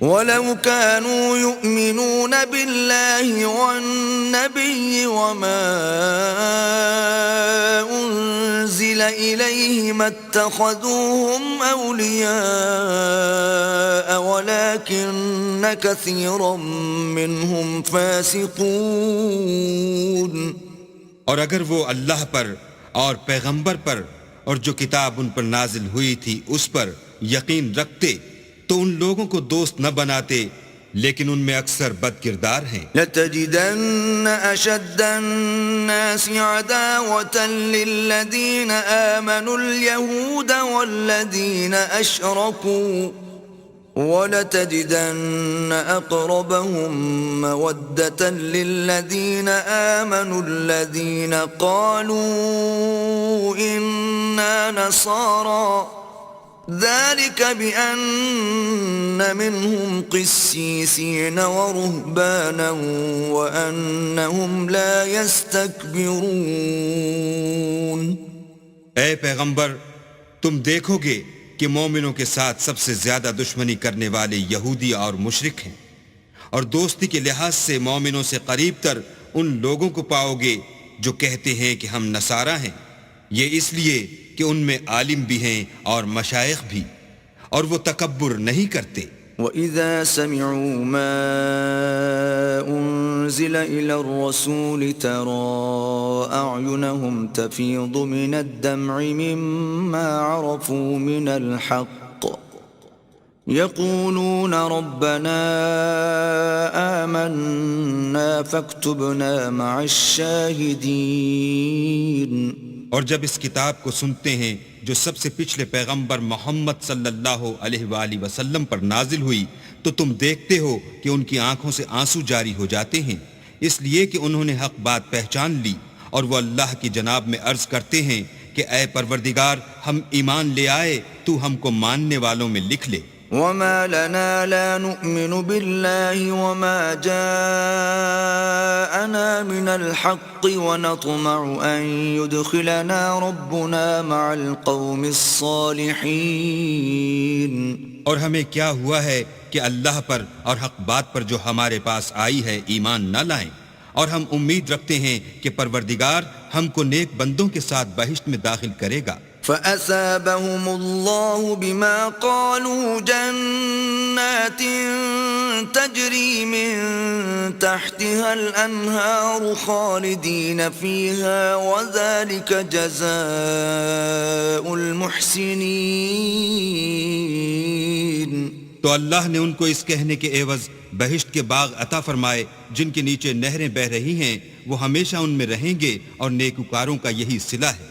وَلَوْ كَانُوا يُؤْمِنُونَ بِاللَّهِ وَالنَّبِيِّ وَمَا أُنزِلَ إِلَيْهِ مَا اتَّخَذُوهُمْ أَوْلِيَاءَ وَلَكِنَّ كَثِيرًا مِّنْهُمْ فَاسِقُونَ۔ اور اگر وہ اللہ پر اور پیغمبر پر اور جو کتاب ان پر نازل ہوئی تھی اس پر یقین رکھتے تو ان لوگوں کو دوست نہ بناتے، لیکن ان میں اکثر بد کردار ہیں۔ لَتَجِدَنَّ أَشَدَّ النَّاسِ عَدَاوَةً لِّلَّذِينَ آمَنُوا الْيَهُودَ وَالَّذِينَ أَشْرَكُوا وَلَتَجِدَنَّ أَقْرَبَهُم مَّوَدَّةً لِّلَّذِينَ آمَنُوا الَّذِينَ قَالُوا إِنَّا نَصَارَىٰ ذَلِكَ بِأَنَّ مِنْهُمْ قِسِّيسِينَ وَرُهْبَانًا وَأَنَّهُمْ لَا يَسْتَكْبِرُونَ۔ اے پیغمبر، تم دیکھو گے کہ مومنوں کے ساتھ سب سے زیادہ دشمنی کرنے والے یہودی اور مشرک ہیں، اور دوستی کے لحاظ سے مومنوں سے قریب تر ان لوگوں کو پاؤ گے جو کہتے ہیں کہ ہم نصارہ ہیں، یہ اس لیے کہ ان میں عالم بھی ہیں اور مشائخ بھی، اور وہ تکبر نہیں کرتے۔ وَإِذَا سَمِعُوا مَا أُنزِلَ إِلَى الرَّسُولِ تَرَىٰ أَعْيُنَهُمْ تَفِيضُ مِنَ الدَّمْعِ مِمَّا عَرَفُوا مِنَ الْحَقِّ يَقُولُونَ رَبَّنَا آمَنَّا فَاكْتُبْنَا مَعَ الشَّاهِدِينَ۔ اور جب اس کتاب کو سنتے ہیں جو سب سے پچھلے پیغمبر محمد صلی اللہ علیہ وآلہ وسلم پر نازل ہوئی تو تم دیکھتے ہو کہ ان کی آنکھوں سے آنسو جاری ہو جاتے ہیں، اس لیے کہ انہوں نے حق بات پہچان لی، اور وہ اللہ کی جناب میں عرض کرتے ہیں کہ اے پروردگار، ہم ایمان لے آئے، تو ہم کو ماننے والوں میں لکھ لے۔ وَمَا لَنَا لَا نُؤْمِنُ بِاللَّهِ وَمَا جَاءَنَا مِنَ الْحَقِّ وَنَطْمَعُ أَن يُدْخِلَنَا رَبُّنَا مَعَ الْقَوْمِ الصَّالِحِينَ۔ اور ہمیں کیا ہوا ہے کہ اللہ پر اور حق بات پر جو ہمارے پاس آئی ہے ایمان نہ لائیں، اور ہم امید رکھتے ہیں کہ پروردگار ہم کو نیک بندوں کے ساتھ بہشت میں داخل کرے گا۔ فَأَثَابَهُمُ اللَّهُ بِمَا قَالُوا جَنَّاتٍ تَجْرِي مِن تَحْتِهَا الْأَنْهَارُ خَالِدِينَ فِيهَا وَذَلِكَ جَزَاءُ الْمُحْسِنِينَ۔ تو اللہ نے ان کو اس کہنے کے عوض بہشت کے باغ عطا فرمائے جن کے نیچے نہریں بہہ رہی ہیں، وہ ہمیشہ ان میں رہیں گے، اور نیکوکاروں کا یہی صلہ ہے۔